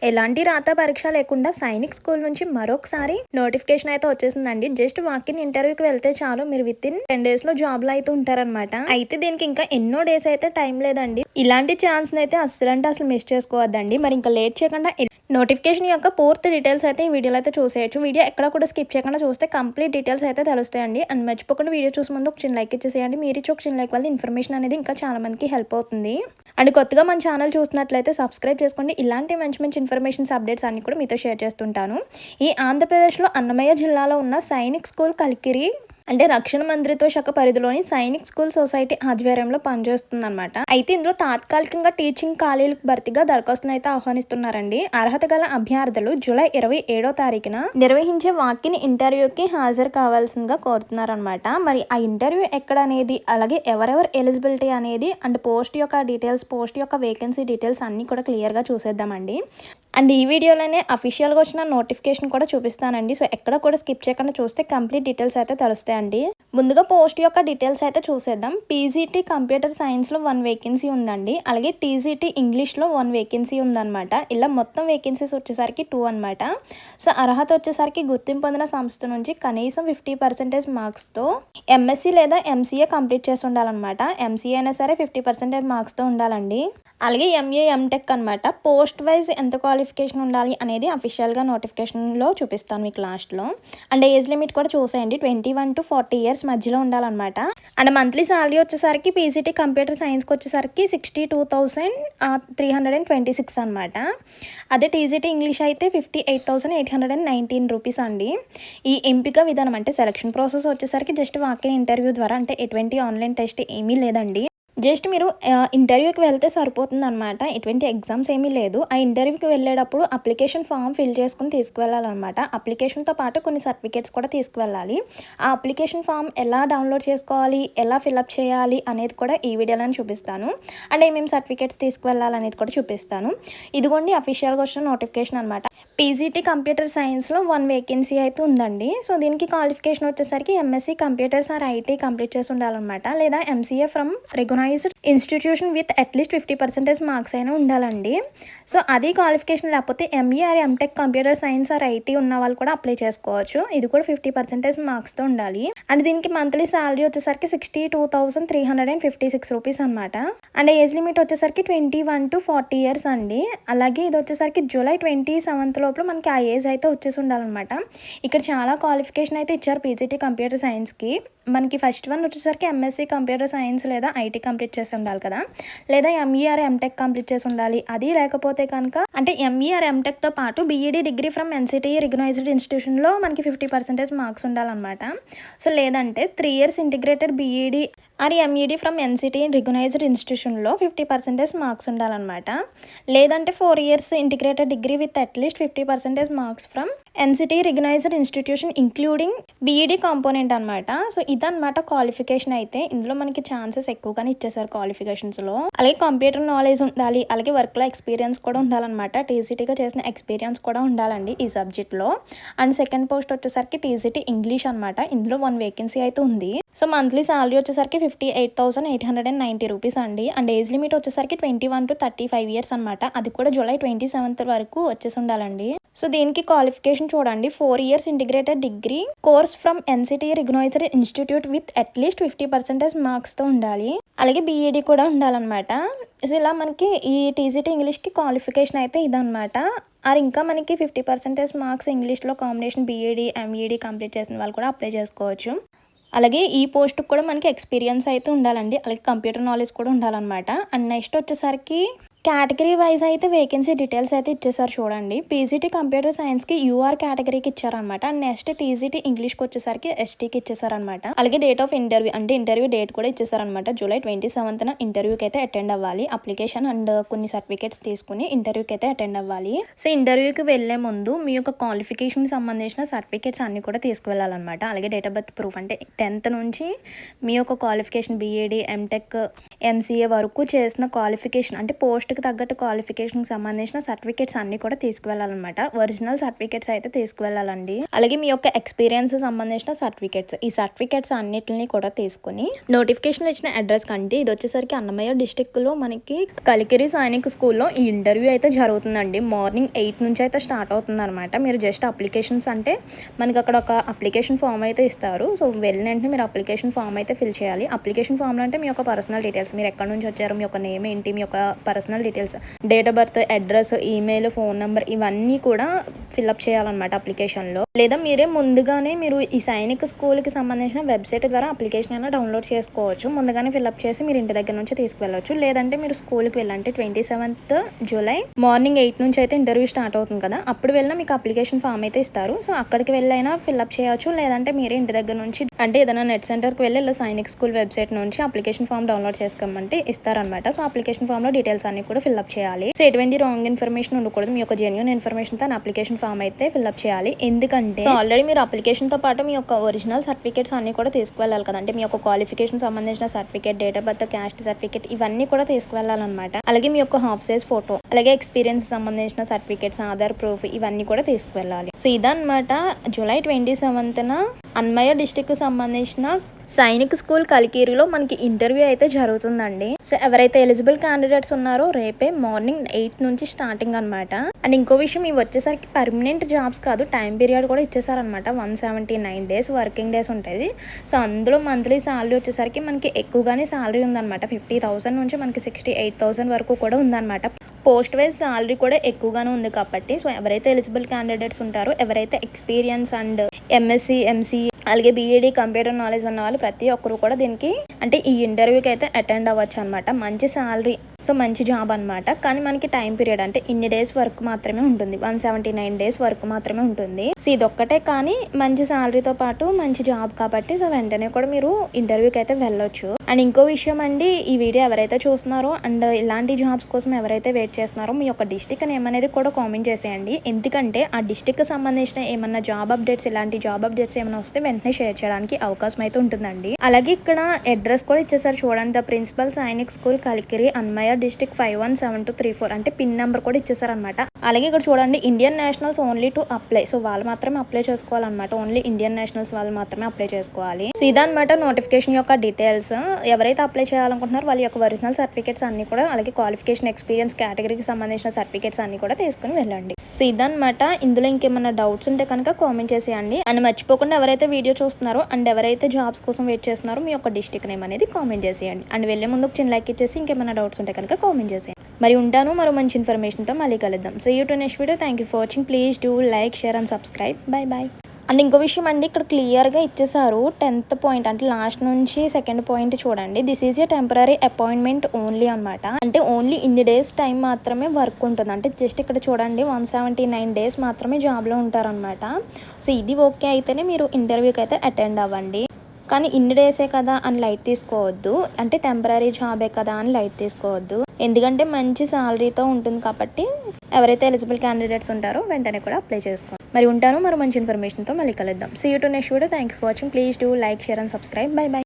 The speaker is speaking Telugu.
ఎలాంటి రాత పరీక్ష లేకుండా సైనిక్ స్కూల్ నుంచి మరొకసారి నోటిఫికేషన్ అయితే వచ్చేసిందండి. జస్ట్ వాకిన్ ఇంటర్వ్యూకి వెళ్తే చాలు, మీరు విత్ ఇన్ 10 days లో జాబ్ లో అయితే ఉంటారనమాట. అయితే దీనికి ఇంకా ఎన్నో డేస్ అయితే టైం లేదండి. ఇలాంటి ఛాన్స్ అయితే అసలు మిస్ చేసుకోవద్దండి. మరి ఇంకా లేట్ చేయకుండా నోటిఫికేషన్ యొక్క పూర్తి డీటెయిల్స్ అయితే ఈ వీడియోలో అయితే చూసేయచ్చు. వీడియో ఎక్కడ కూడా స్కిప్ చేయకుండా చూస్తే కంప్లీట్ డీటెయిల్స్ అయితే తెలుస్తాయండి. అండ్ మర్చిపోకుండా వీడియో చూసే ముందు ఒక చిన్న లైక్ ఇచ్చేసేయండి. మీరు ఇచ్చి ఒక చిన్న లైక్ వల్ల ఇన్ఫర్మేషన్ అనేది ఇంకా చాలా మందికి హెల్ప్ అవుతుంది. అండ్ కొత్తగా మన ఛానల్ చూస్తున్నట్లయితే సబ్స్క్రైబ్ చేసుకోండి. ఇలాంటి మంచి మంచి ఇన్ఫర్మేషన్స్ అప్డేట్స్ అన్ని కూడా మీతో షేర్ చేస్తుంటాను. ఈ ఆంధ్రప్రదేశ్లో అన్నమయ్య జిల్లాలో ఉన్న సైనిక్ స్కూల్ కలికిరి అంటే రక్షణ మంత్రిత్వ శాఖ పరిధిలోని సైనిక్ స్కూల్ సొసైటీ ఆధ్వర్యంలో పనిచేస్తుంది అనమాట. అయితే ఇందులో తాత్కాలికంగా టీచింగ్ ఖాళీలకు భర్తీగా దరఖాస్తును అయితే ఆహ్వానిస్తున్నారండి. అర్హత గల అభ్యర్థులు జూలై 27వ తారీఖున నిర్వహించే వాకిన్ ఇంటర్వ్యూకి హాజరు కావాల్సిందిగా కోరుతున్నారనమాట. మరి ఆ ఇంటర్వ్యూ ఎక్కడ అనేది, అలాగే ఎవరెవరు ఎలిజిబిలిటీ అనేది, అండ్ పోస్ట్ యొక్క డీటెయిల్స్, పోస్ట్ యొక్క వేకెన్సీ డీటెయిల్స్ అన్ని కూడా క్లియర్గా చూసేద్దామండి. అండ్ ఈ వీడియోలోనే అఫీషియల్గా వచ్చిన నోటిఫికేషన్ కూడా చూపిస్తానండి. సో ఎక్కడ కూడా స్కిప్ చేయకుండా చూస్తే కంప్లీట్ డీటెయిల్స్ అయితే తెలుస్తాయండి. ముందుగా పోస్ట్ యొక్క డీటెయిల్స్ అయితే చూసేద్దాం. పీజీటీ కంప్యూటర్ సైన్స్లో 1 వేకెన్సీ ఉందండి. అలాగే టీజీటీ ఇంగ్లీష్లో 1 వేకెన్సీ ఉందన్నమాట. ఇలా మొత్తం వేకెన్సీస్ వచ్చేసరికి 2 అనమాట. సో అర్హత వచ్చేసరికి గుర్తింపు పొందిన సంస్థ నుంచి కనీసం 50% మార్క్స్తో ఎంఎస్సీ లేదా ఎంసీఏ కంప్లీట్ చేసి ఉండాలన్నమాట. ఎంసీఏ అయినా సరే 50% మార్క్స్తో ఉండాలండి. అలాగే ఎంఏ ఎంటెక్ అనమాట. పోస్ట్ వైజ్ ఎంత క్వాలిఫికేషన్ ఉండాలి అనేది అఫీషియల్గా నోటిఫికేషన్లో చూపిస్తాను మీకు లాస్ట్లో. అండ్ ఏజ్ లిమిట్ కూడా చూసేయండి, 21 to 40 years మధ్యలో ఉండాలన్నమాట. అండ్ మంత్లీ శాలరీ వచ్చేసరికి పీజీటీ కంప్యూటర్ సైన్స్కి వచ్చేసరికి 62,326 అనమాట. అదే టీజీటీ ఇంగ్లీష్ అయితే 58,819 రూపీస్ అండి. ఈ ఎంపిక విధానం అంటే సెలక్షన్ ప్రాసెస్ వచ్చేసరికి జస్ట్ వాకిన్ ఇంటర్వ్యూ ద్వారా, అంటే ఎటువంటి ఆన్లైన్ టెస్ట్ ఏమీ లేదండి. జస్ట్ మీరు ఇంటర్వ్యూకి వెళ్తే సరిపోతుంది అనమాట. ఎటువంటి ఎగ్జామ్స్ ఏమీ లేదు. ఆ ఇంటర్వ్యూకి వెళ్ళేటప్పుడు అప్లికేషన్ ఫామ్ ఫిల్ చేసుకుని తీసుకువెళ్ళాలన్నమాట. అప్లికేషన్తో పాటు కొన్ని సర్టిఫికేట్స్ కూడా తీసుకువెళ్ళాలి. ఆ అప్లికేషన్ ఫామ్ ఎలా డౌన్లోడ్ చేసుకోవాలి, ఎలా ఫిల్అప్ చేయాలి అనేది కూడా ఈ వీడియోలో చూపిస్తాను. అండ్ ఏమేమి సర్టిఫికేట్స్ తీసుకువెళ్ళాలనేది కూడా చూపిస్తాను. ఇదిగోండి అఫీషియల్గా వచ్చిన నోటిఫికేషన్ అనమాట. పీజీటీ కంప్యూటర్ సైన్స్లో 1 వేకెన్సీ అయితే ఉందండి. సో దీనికి క్వాలిఫికేషన్ వచ్చేసరికి MSc computers or IT complete చేసి ఉండాలన్నమాట. లేదా MCA from recognised institution with at least 50% marks అయినా ఉండాలండి. సో అది క్వాలిఫికేషన్ లేకపోతే ME or MTech computer science or IT ఉన్న వాళ్ళు కూడా అప్లై చేసుకోవచ్చు. ఇది కూడా 50% మార్క్స్తో ఉండాలి. అండ్ దీనికి మంత్లీ శాలరీ వచ్చేసరికి 62,356 రూపీస్ అనమాట. అండ్ ఏజ్ లిమిట్ వచ్చేసరికి 21 to 40 years అండి. అలాగే ఇది వచ్చేసరికి జూలై 27th లోపల మనకి ఆ ఏజ్ అయితే వచ్చేసి ఉండాలన్నమాట. ఇక్కడ చాలా క్వాలిఫికేషన్ అయితే ఇచ్చారు పీజీటీ కంప్యూటర్ సైన్స్కి. మనకి ఫస్ట్ వన్ వచ్చేసరికి ఎంఎస్సీ కంప్యూటర్ సైన్స్ లేదా ఐటీ కంప్లీట్ చేసి ఉండాలి కదా, లేదా ఎంఈఆర్ ఎంటెక్ కంప్లీట్ చేసి ఉండాలి. అది లేకపోతే కనుక అంటే ఎంఈఆర్ ఎంటెక్తో పాటు BEd degree from NCT recognised ఇన్స్టిట్యూషన్లో మనకి 50% మార్క్స్ ఉండాలన్నమాట. సో లేదంటే 3 years integrated BEd or MEd from NCT recognised ఇన్స్టిట్యూషన్లో 50% మార్క్స్ ఉండాలన్నమాట. లేదంటే 4 years integrated degree with at least 50% marks from NCT recognised institution including BEd component అనమాట. సో ఇదన్నమాట క్వాలిఫికేషన్. అయితే ఇందులో మనకి ఛాన్సెస్ ఎక్కువగానే ఇచ్చేసారు క్వాలిఫికేషన్స్లో. అలాగే కంప్యూటర్ నాలెడ్జ్ ఉండాలి, అలాగే వర్క్లో ఎక్స్పీరియన్స్ కూడా ఉండాలన్నమాట. టీజీటీగా చేసిన ఎక్స్పీరియన్స్ కూడా ఉండాలండి ఈ సబ్జెక్ట్లో. అండ్ సెకండ్ పోస్ట్ వచ్చేసరికి టీజీటీ ఇంగ్లీష్ అనమాట. ఇందులో 1 వేకెన్సీ అయితే ఉంది. సో మంత్లీ శాలరీ వచ్చేసరికి 58,890 రూపీస్ అండి. అండ్ ఏజ్ లిమిట్ వచ్చేసరికి 21 to 35 years అనమాట. అది కూడా జూలై 27th వరకు వచ్చేసి ఉండాలండి. సో దీనికి క్వాలిఫికేషన్ చూడండి, 4 years integrated degree course from NCT recognised institute with at least 50% మార్క్స్తో ఉండాలి. అలాగే బీఈడీ కూడా ఉండాలన్నమాట. సో ఇలా మనకి ఈ టీజీటీ ఇంగ్లీష్కి క్వాలిఫికేషన్ అయితే ఇదనమాట. ఆర్ ఇంకా మనకి 50% మార్క్స్ ఇంగ్లీష్లో కాంబినేషన్ బీఈడీ ఎంఈడీ కంప్లీట్ చేసిన వాళ్ళు కూడా అప్లై చేసుకోవచ్చు. అలాగే ఈ పోస్ట్కి కూడా మనకి ఎక్స్పీరియన్స్ అయితే ఉండాలండి. అలాగే కంప్యూటర్ నాలెడ్జ్ కూడా ఉండాలన్నమాట. అండ్ నెక్స్ట్ వచ్చేసరికి కేటగిరీ వైజ్ అయితే వేకెన్సీ డీటెయిల్స్ అయితే ఇచ్చేసారు చూడండి. పీజీటీ కంప్యూటర్ సైన్స్కి యూఆర్ కేటగిరీకి ఇచ్చారనమాట. అండ్ నెక్స్ట్ టీజీటీ ఇంగ్లీష్కి వచ్చేసరికి ఎస్టీకి ఇచ్చేసారనమాట. అలాగే డేట్ ఆఫ్ ఇంటర్వ్యూ అంటే ఇంటర్వ్యూ డేట్ కూడా ఇచ్చేసారనమాట. జూలై 27th ఇంటర్వ్యూకి అయితే అటెండ్ అవ్వాలి. అప్లికేషన్ అండ్ కొన్ని సర్టిఫికేట్స్ తీసుకుని ఇంటర్వ్యూకి అయితే అటెండ్ అవ్వాలి. సో ఇంటర్వ్యూకి వెళ్లే ముందు మీ యొక్క క్వాలిఫికేషన్ సంబంధించిన సర్టిఫికేట్స్ అన్ని కూడా తీసుకువెళ్ళాలన్నమాట. అలాగే డేట్ ఆఫ్ బర్త్ ప్రూఫ్ అంటే 10th నుంచి మీ యొక్క క్వాలిఫికేషన్ బీఈడీ ఎంటెక్ ఎంసీఏ వరకు చేసిన క్వాలిఫికేషన్ అంటే పోస్ట్ పోస్ట్కి తగ్గట్టు క్వాలిఫికేషన్కి సంబంధించిన సర్టిఫికేట్స్ అన్నీ కూడా తీసుకువెళ్ళాలన్నమాట. ఒరిజినల్ సర్టిఫికేట్స్ అయితే తీసుకువెళ్ళాలండి. అలాగే మీ యొక్క ఎక్స్పీరియన్స్ సంబంధించిన సర్టిఫికేట్స్, ఈ సర్టిఫికేట్స్ అన్నిటిని కూడా తీసుకుని నోటిఫికేషన్ ఇచ్చిన అడ్రస్ కంటే ఇది వచ్చేసరికి అన్నమయ్య డిస్టిక్లో మనకి కలికిరి సైనిక్ స్కూల్లో ఈ ఇంటర్వ్యూ అయితే జరుగుతుందండి. మార్నింగ్ 8 నుంచి అయితే స్టార్ట్ అవుతుంది అనమాట. మీరు జస్ట్ అప్లికేషన్స్ అంటే మనకి అక్కడ ఒక అప్లికేషన్ ఫామ్ అయితే ఇస్తారు. సో వెళ్ళిన వెంటనే మీరు అప్లికేషన్ ఫామ్ అయితే ఫిల్ చేయాలి. అప్లికేషన్ ఫామ్లో అంటే మీ యొక్క పర్సనల్ డీటెయిల్స్, మీరు ఎక్కడి నుంచి వచ్చారు, మీ యొక్క నేమ్ ఏంటి, మీ యొక్క personal details, date of birth, address, email, phone number ఇవన్నీ కూడా ఫిల్అప్ చేయాలన్నమాట అప్లికేషన్లో. లేదా మీరే ముందుగానే మీరు ఈ సైనిక్ స్కూల్కి సంబంధించిన వెబ్సైట్ ద్వారా అప్లికేషన్ అయినా డౌన్లోడ్ చేసుకోవచ్చు. ముందుగానే ఫిల్అప్ చేసి మీరు ఇంటి దగ్గర నుంచి తీసుకువెళ్ళవచ్చు. లేదంటే మీరు స్కూల్కి వెళ్ళంటే 27th జూలై మార్నింగ్ 8 నుంచి అయితే ఇంటర్వ్యూ స్టార్ట్ అవుతుంది కదా, అప్పుడు వెళ్ళినా మీకు అప్లికేషన్ ఫామ్ అయితే ఇస్తారు. సో అక్కడికి వెళ్ళైనా ఫిల్అప్ చేయవచ్చు. లేదంటే మీరే ఇంటి దగ్గర నుంచి అంటే ఏదైనా నెట్ సెంటర్కి వెళ్ళి ఇలా సైనిక్ స్కూల్ వెబ్సైట్ నుంచి అప్లికేషన్ ఫామ్ డౌన్లోడ్ చేసుకోమంటే ఇస్తారనమాట. సో అప్లికేషన్ ఫామ్లో డీటెయిల్స్ అన్ని కూడా ఫిల్అప్ చేయాలి. సో ఎటువంటి రాంగ్ ఇన్ఫర్మేషన్ ఉండకూడదు. మీ యొక్క జెన్యూన్ ఇన్ఫర్మేషన్తో అప్లికేషన్ ఫామ్ అయితే ఫిల్అప్ చేయాలి. ఎందుకంటే సో ఆల్రెడీ మీరు అప్లికేషన్తో పాటు మీ యొక్క ఒరిజినల్ సర్టిఫికేట్స్ అన్ని కూడా తీసుకువెళ్ళాలి కదా. అంటే మీ యొక్క క్వాలిఫికేషన్ సంబంధించిన certificate, date of birth, caste certificate ఇవన్నీ కూడా తీసుకువెళ్ళాలన్నమాట. అలాగే మీ యొక్క హాఫ్ సైజ్ ఫోటో, అలాగే ఎక్స్పీరియన్స్ సంబంధించిన సర్టిఫికేట్స్, ఆధార్ ప్రూఫ్ ఇవన్నీ కూడా తీసుకువెళ్ళాలి. సో ఇదన్నమాట జూలై 27న అన్నమయ్య డిస్టిక్ సంబంధించిన సైనిక్ స్కూల్ కలికిరిలో మనకి ఇంటర్వ్యూ అయితే జరుగుతుందండి. సో ఎవరైతే ఎలిజిబుల్ క్యాండిడేట్స్ ఉన్నారో రేపే మార్నింగ్ 8 నుంచి స్టార్టింగ్ అనమాట. అండ్ ఇంకో విషయం, ఇవి వచ్చేసరికి పర్మనెంట్ జాబ్స్ కాదు, టైం పీరియడ్ కూడా ఇచ్చేసారనమాట. 179 డేస్ వర్కింగ్ డేస్ ఉంటుంది. సో అందులో మంత్లీ శాలరీ వచ్చేసరికి మనకి ఎక్కువగానే శాలరీ ఉందన్నమాట. 50,000 నుంచి మనకి 68,000 వరకు కూడా ఉందన్నమాట. పోస్ట్ వైజ్ శాలరీ కూడా ఎక్కువగానే ఉంది కాబట్టి సో ఎవరైతే ఎలిజిబుల్ క్యాండిడేట్స్ ఉంటారో, ఎవరైతే ఎక్స్పీరియన్స్ అండ్ ఎంఎస్సి, ఎంసీఈ అలాగే బీఈడీ కంప్యూటర్ నాలెడ్జ్ ఉన్న వాళ్ళు ప్రతి ఒక్కరు కూడా దీనికి అంటే ఈ ఇంటర్వ్యూకి అయితే అటెండ్ అవ్వచ్చు అనమాట. మంచి శాలరీ, సో మంచి జాబ్ అనమాట. కానీ మనకి టైం పీరియడ్ అంటే ఇన్ని డేస్ వర్క్ మాత్రమే ఉంటుంది, 179 డేస్ వర్క్ మాత్రమే ఉంటుంది. సో ఇదొక్కటే కానీ మంచి శాలరీతో పాటు మంచి జాబ్ కాబట్టి సో వెంటనే కూడా మీరు ఇంటర్వ్యూకి అయితే వెళ్ళొచ్చు. అండ్ ఇంకో విషయం అండి, ఈ వీడియో ఎవరైతే చూస్తున్నారో అండ్ ఇలాంటి జాబ్స్ కోసం ఎవరైతే వెయిట్ చేస్తున్నారో మీ యొక్క డిస్టిక్ నేమ్ అనేది కూడా కామెంట్ చేసేయండి. ఎందుకంటే ఆ డిస్టిక్కి సంబంధించిన ఏమన్నా జాబ్ అప్డేట్స్, ఇలాంటి జాబ్ అప్డేట్స్ ఏమైనా వస్తే వెంటనే షేర్ చేయడానికి అవకాశం అయితే ఉంటుందండి. అలాగే ఇక్కడ అడ్రస్ కూడా ఇచ్చేసారు చూడండి, the principal Sainik school Kalikiri, Annamayya district 517234 అంటే పిన్ నెంబర్ కూడా ఇచ్చేసారనమాట. అలాగే ఇక్కడ చూడండి, Indian nationals only to apply, so వాళ్ళు మాత్రమే అప్లై చేసుకోవాలన్నమాట. ఓన్లీ ఇండియన్ నేషనల్స్ వాళ్ళు మాత్రమే అప్లై చేసుకోవాలి. సో ఇదన్నమాట నోటిఫికేషన్ యొక్క డీటెయిల్స్. ఎవరైతే అప్లై చేయాలనుకుంటున్నారో వాళ్ళ యొక్క ఒరిజినల్ సర్టిఫికేట్స్ అన్ని కూడా, అలాగే క్వాలిఫికేషన్, ఎక్స్పీరియన్స్ కేటగిరీకి సంబంధించిన సర్టిఫికేట్స్ అన్ని కూడా తీసుకుని వెళ్ళండి. సో ఇదన్నమాట. ఇందులో ఇంకేమన్నా డౌట్స్ ఉంటే కనుక కామెంట్ చేసేయండి. అండ్ మర్చిపోకుండా ఎవరైతే వీడియో చూస్తున్నారో అండ్ ఎవరైతే జాబ్స్ కోసం వెయిట్ చేస్తున్నారో మీ యొక్క డిస్ట్రిక్ట్ నేమ్ అనేది కామెంట్ చేసేయండి. అండ్ వెళ్ళే ముందు ఒక చిన్న లైక్ ఇచ్చేసి ఇంకేమైనా డౌట్స్ ఉంటే కనుక కామెంట్ చేసేయండి. మరి ఉంటాను, మరో మంచి ఇన్ఫర్మేషన్తో మళ్ళీ కలుద్దాం. See you to next video. Thank you for watching. Please do like, share and subscribe. Bye bye. And ఇంకో విషయం అండి, ఇక్కడ క్లియర్గా ఇచ్చేసారు 10th పాయింట్ అంటే లాస్ట్ నుంచి 2nd పాయింట్ చూడండి. This is a temporary appointment only అనమాట. అంటే ఓన్లీ ఇన్ని డేస్ టైం మాత్రమే వర్క్ ఉంటుంది. అంటే జస్ట్ ఇక్కడ చూడండి 179 డేస్ మాత్రమే జాబ్లో ఉంటారనమాట. సో ఇది ఓకే అయితేనే మీరు ఇంటర్వ్యూకి అయితే అటెండ్ అవ్వండి. కానీ ఇన్ని డేసే కదా అని లైట్ తీసుకోవద్దు, అంటే టెంపరరీ జాబే కదా అని లైట్ తీసుకోవద్దు. ఎందుకంటే మంచి శాలరీతో ఉంటుంది కాబట్టి ఎవరైతే ఎలిజిబుల్ క్యాండిడేట్స్ ఉంటారో వెంటనే కూడా అప్లై చేసుకోండి. మరి ఉంటాను, మరో మంచి ఇన్ఫర్మేషన్తో మళ్ళీ కలుద్దాం. See you to next video. Thank you for watching. Please do like, share and subscribe. Bye by.